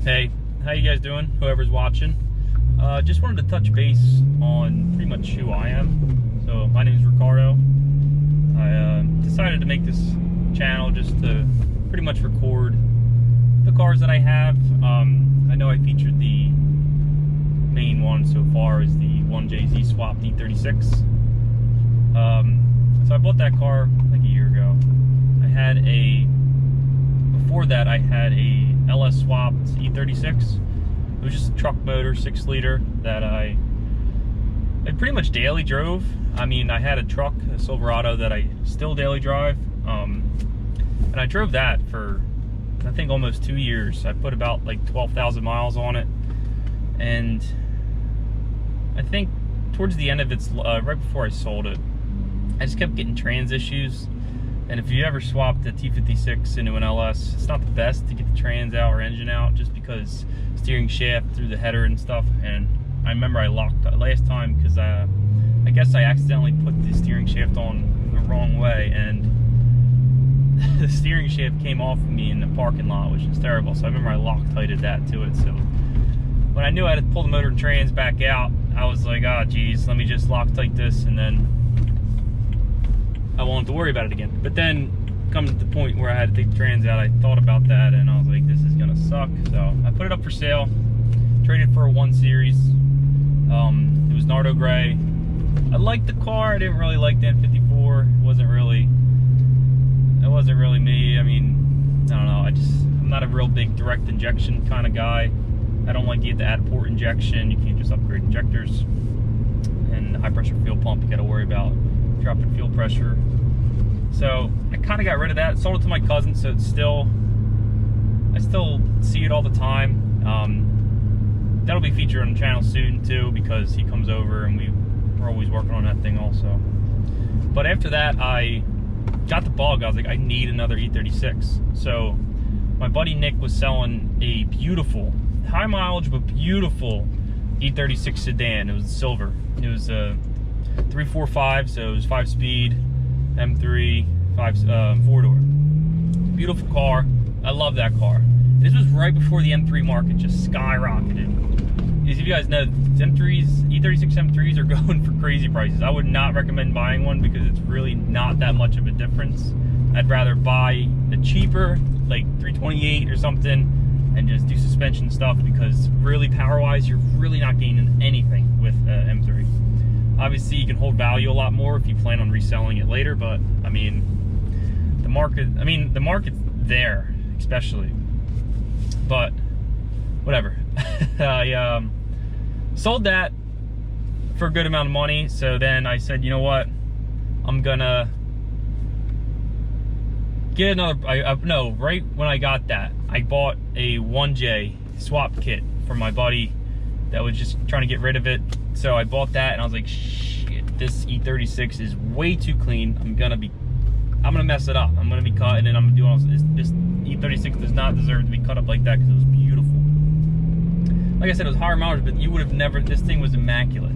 Hey, how you guys doing? Whoever's watching. Just wanted to touch base on pretty much who I am. So my name is Ricardo. I decided to make this channel just to pretty much record the cars that I have. I know I featured the main one so far is the 1JZ swapped E36. So I bought that car like a year ago. Before that I had a LS swapped E36. It was just a truck motor, 6 liter, that I pretty much daily drove. I mean, I had a truck, a Silverado, that I still daily drive. And I drove that for, I think, almost 2 years. I put about like 12,000 miles on it. And I think towards the end of its, right before I sold it, I just kept getting trans issues. And if you ever swapped a T56 into an LS, it's not the best to get the trans out or engine out, just because steering shaft through the header and stuff. And I remember I locked last time because I guess I accidentally put the steering shaft on the wrong way, and the steering shaft came off of me in the parking lot, which is terrible. So I remember I Loctited that to it. So when I knew I had to pull the motor and trans back out, I was like, oh geez, let me just Loctite this, and then I won't have to worry about it again. But then, come to the point where I had to take the trans out, I thought about that, and I was like, this is gonna suck. So I put it up for sale, traded for a 1 Series. It was Nardo Gray. I liked the car. I didn't really like the N54. It wasn't really me. I mean, I don't know. I'm not a real big direct injection kind of guy. I don't like to get the add port injection. You can't just upgrade injectors. And high pressure fuel pump, you got to worry about dropping fuel pressure. So I kind of got rid of that. Sold it to my cousin, so it's still, I still see it all the time. That'll be featured on the channel soon too, because he comes over and we're always working on that thing also. But after that, I got the bug. I was like, I need another E36. So my buddy Nick was selling a beautiful, high mileage but beautiful E36 sedan. It was silver. It was a 345, so it was 5-speed M3 4-door. Beautiful car. I love that car. This was right before the M3 market just skyrocketed. As you guys know, E36 M3s are going for crazy prices. I would not recommend buying one because it's really not that much of a difference. I'd rather buy a cheaper, like 328 or something, and just do suspension stuff, because really power-wise, you're really not gaining anything with M3. Obviously, you can hold value a lot more if you plan on reselling it later, but I mean, the market's there, especially. But whatever. I sold that for a good amount of money. So then I said, you know what? I'm gonna get another. No, right when I got that, I bought a 1J swap kit for my buddy that was just trying to get rid of it. So I bought that, and I was like, shit, this E36 is way too clean. I'm gonna mess it up. I'm gonna be cutting it. I'm gonna do all this. This E36 does not deserve to be cut up like that, because it was beautiful. Like I said, it was higher mileage, but you would have never. This thing was immaculate.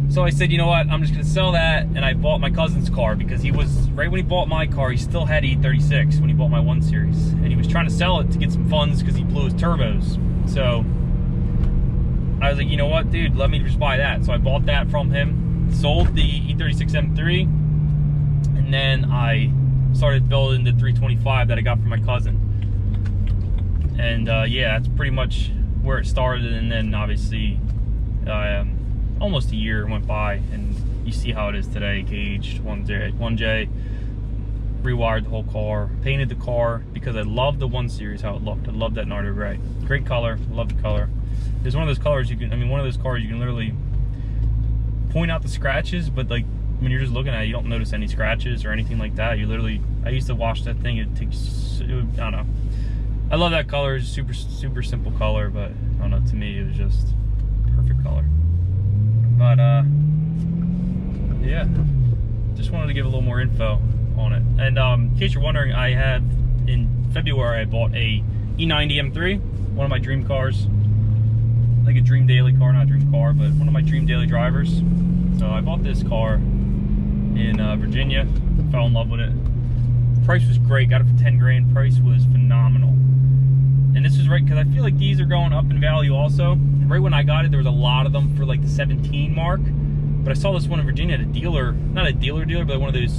So I said, you know what? I'm just gonna sell that, and I bought my cousin's car, because he was right when he bought my car. He still had E36 when he bought my 1 Series, and he was trying to sell it to get some funds because he blew his turbos. So I was like, you know what, dude, let me just buy that. So I bought that from him, sold the E36 M3, and then I started building the 325 that I got from my cousin. And yeah, that's pretty much where it started. And then obviously almost a year went by, and you see how it is today. Caged 1J, rewired the whole car, painted the car, because I love the 1 Series, how it looked. I love that Nardo Gray. Great color, love the color. There's one of those colors one of those cars you can literally point out the scratches, but like when you're just looking at it, you don't notice any scratches or anything like that. You literally, I used to wash that thing. I don't know. I love that color. It's super simple color, but I don't know. To me, it was just perfect color. But yeah, just wanted to give a little more info on it. And in case you're wondering, I had in February I bought a E90 M3, one of my dream cars. Like a dream daily car, not a dream car, but one of my dream daily drivers. So I bought this car in Virginia, fell in love with it. Price was great, got it for 10 grand, price was phenomenal. And this was right, because I feel like these are going up in value also. Right when I got it, there was a lot of them for like the 17 mark. But I saw this one in Virginia at a dealer, not a dealer, but one of those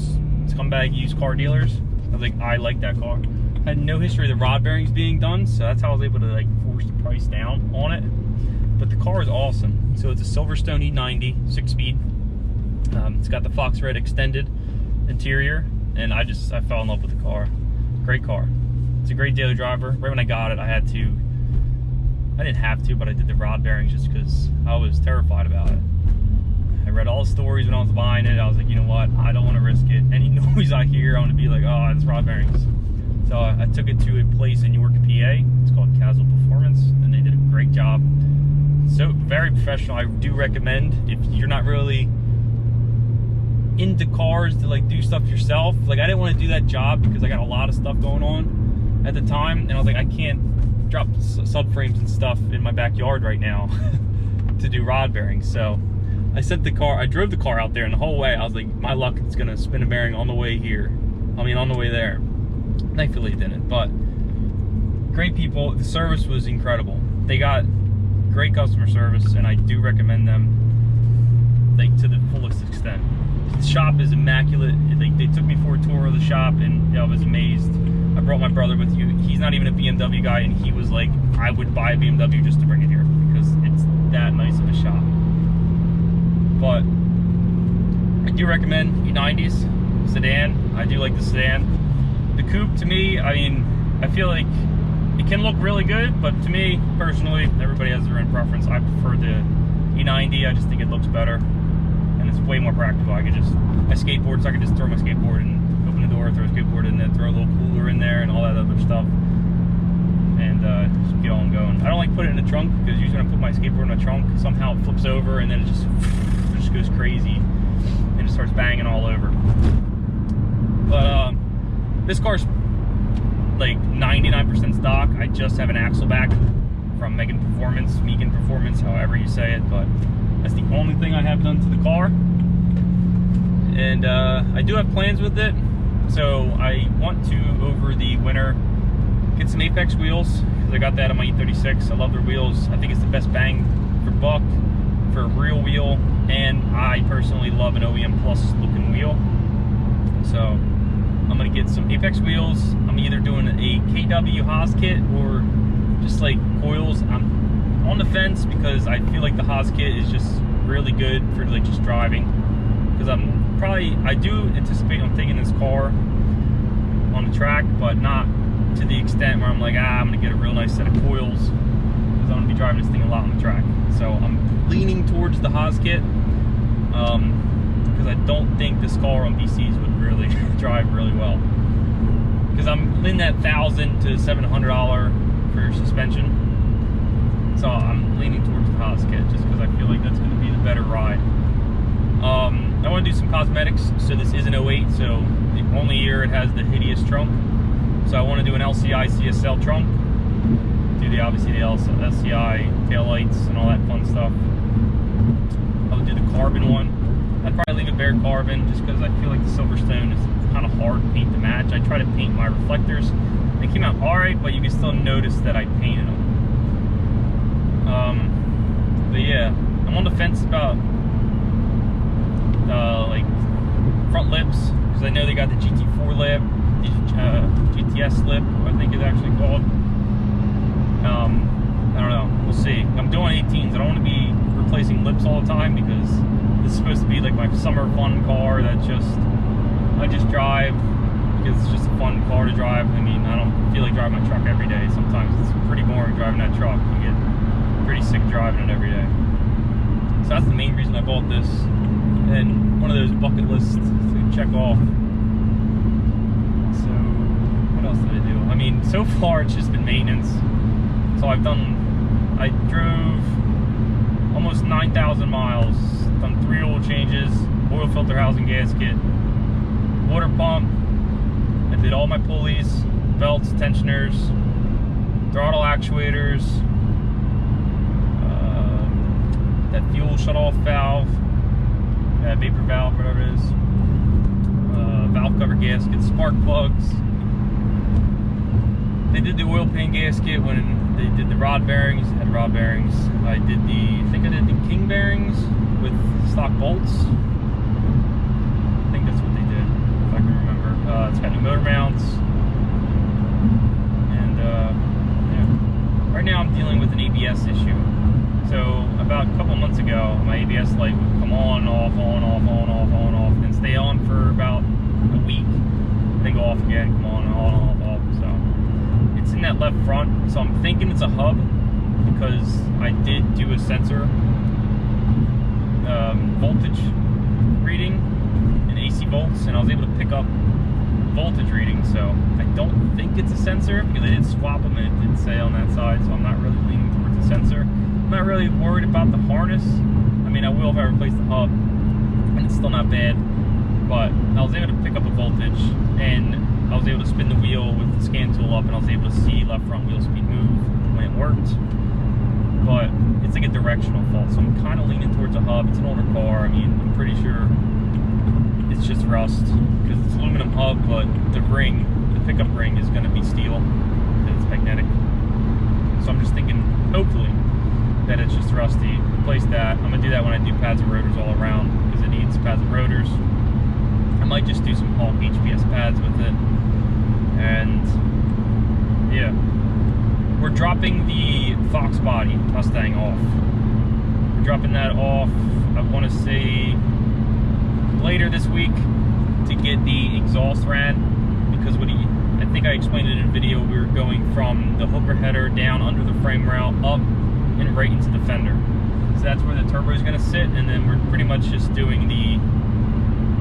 scumbag used car dealers. I was like, I like that car. I had no history of the rod bearings being done, so that's how I was able to like force the price down on it. But the car is awesome. So it's a Silverstone E90, 6-speed. It's got the Fox Red extended interior, and I fell in love with the car. Great car. It's a great daily driver. Right when I got it, I didn't have to, but I did the rod bearings just because I was terrified about it. I read all the stories when I was buying it. I was like, you know what? I don't want to risk it. Any noise I hear, I'm going to be like, oh, it's rod bearings. So I took it to a place in York, PA. It's called Casual Performance, and they did a great job. So very professional. I do recommend, if you're not really into cars, to like do stuff yourself. Like, I didn't want to do that job because I got a lot of stuff going on at the time, and I was like, I can't drop subframes and stuff in my backyard right now to do rod bearings. So I drove the car out there, and the whole way I was like, my luck, it's gonna spin a bearing on the way here. I mean, on the way there. Thankfully it didn't, but great people. The service was incredible. They got great customer service, and I do recommend them like to the fullest extent. The shop is immaculate. They took me for a tour of the shop, and I was amazed. I brought my brother with you. He's not even a BMW guy, and he was like, I would buy a BMW just to bring it here because it's that nice of a shop. But I do recommend E90s, sedan. I do like the sedan. The coupe, to me, I mean, I feel like it can look really good, but to me, personally, everybody has their own preference. I prefer the E90. I just think it looks better, and it's way more practical. I skateboard, so I can just throw my skateboard and open the door, throw a skateboard in there, throw a little cooler in there, and all that other stuff, and just get on going. I don't like putting it in the trunk, because usually when I put my skateboard in my trunk, somehow it flips over, and then it just goes crazy, and it starts banging all over. But this car's like 99% stock. I just have an axle back from Megan Performance, however you say it, but that's the only thing I have done to the car. And I do have plans with it, so I want to, over the winter, get some Apex wheels, because I got that on my E36. I love their wheels. I think it's the best bang for buck for a real wheel, and I personally love an OEM Plus looking wheel. So I'm gonna get some Apex wheels. I'm either doing a KW Haas kit or just like coils. I'm on the fence because I feel like the Haas kit is just really good for like just driving. Because I do anticipate I'm taking this car on the track, but not to the extent where I'm like, I'm gonna get a real nice set of coils, because I'm gonna be driving this thing a lot on the track. So I'm leaning towards the Haas kit, because I don't think this car on BCs would really drive really well. Because I'm in that $1,000 to $700 for suspension. So I'm leaning towards the Haas kit just because I feel like that's going to be the better ride. I want to do some cosmetics. So this is an 08, so the only year it has the hideous trunk. So I want to do an LCI CSL trunk. Do obviously the LCI taillights and all that fun stuff. I'll do the carbon one. I'd probably leave it bare carbon just because I feel like the Silverstone is kind of hard to paint to match. I try to paint my reflectors. They came out alright, but you can still notice that I painted them. But yeah, I'm on the fence about like front lips, because I know they got the GT4 lip, the GTS lip, I think it's actually called. I don't know, we'll see. I'm doing 18s. I don't want to be replacing lips all the time, because this is supposed to be like my summer fun car that I just drive because it's just a fun car to drive. I mean, I don't feel like driving my truck every day. Sometimes it's pretty boring driving that truck. You get pretty sick of driving it every day. So that's the main reason I bought this, and one of those bucket lists to check off. So what else did I do? I mean, so far it's just been maintenance. So I drove almost 9,000 miles, done 3 oil changes, oil filter housing gasket, water pump. I did all my pulleys, belts, tensioners, throttle actuators, that fuel shut-off valve, vapor valve, whatever it is, valve cover gasket, spark plugs. They did the oil pan gasket when they did the rod bearings. Had rod bearings. I think I did the king bearings with stock bolts. I think that's what they did, if I can remember. It's got new motor mounts. And yeah. Right now I'm dealing with an ABS issue. So about a couple months ago, my ABS light would come on, off, on, off, on, off, on, off, and stay on for about a week. Then go off again, come on, off, off. So it's in that left front. So I'm thinking it's a hub because I did do a sensor voltage reading in AC volts, and I was able to pick up voltage reading. So I don't think it's a sensor because I did swap them and it did say on that side. So I'm not really leaning towards a sensor. I'm not really worried about the harness. I mean, I will if I replace the hub, and it's still not bad. But I was able to pick up a voltage, and I was able to spin the wheel with the scan tool up, and I was able to see left front wheel speed move when it worked. But it's like a directional fault, so I'm kind of leaning towards a hub. It's an older car. I mean, I'm pretty sure it's just rust because it's aluminum hub, but the ring, the pickup ring, is going to be steel because it's magnetic. So I'm just thinking, hopefully, that it's just rusty. Replace that. I'm gonna do that when I do pads and rotors all around because it needs pads and rotors. I might just do some Hulk HPS pads with it. And yeah, we're dropping the Fox body Mustang off. We're dropping that off, I want to say later this week, to get the exhaust ran, because I think I explained it in a video, we were going from the hooker header down under the frame rail up and right into the fender. So that's where the turbo is going to sit, and then we're pretty much just doing the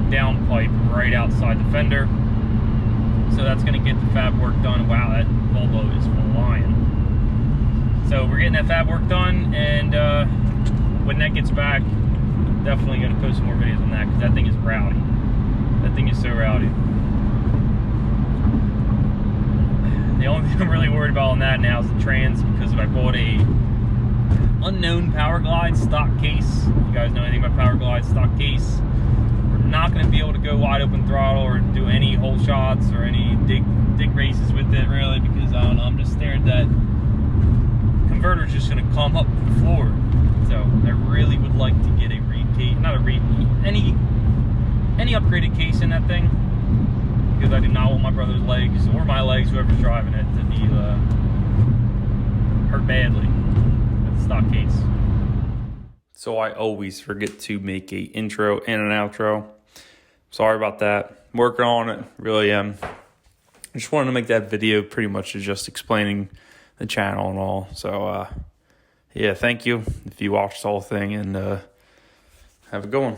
down pipe right outside the fender. So that's going to get the fab work done. Wow, that Volvo is flying. So we're getting that fab work done, and when that gets back, definitely going to post some more videos on that because that thing is rowdy. That thing is so rowdy. The only thing I'm really worried about on that now is the trans, because if I bought a unknown Power Glide stock case, if you guys know anything about Power Glide stock case, we're not going to be able to go wide open throttle or do any hole shots or any dig races with it, really, because I don't know, I'm just scared that converter's just going to come up the floor. So I really would like to get a any upgraded case in that thing, because I do not want my brother's legs or my legs, whoever's driving it, to be hurt badly with the stock case. So I always forget to make a intro and an outro. Sorry about that. Working on it, really am. I just wanted to make that video pretty much just explaining the channel and all. So yeah, thank you if you watched the whole thing, and have a good one.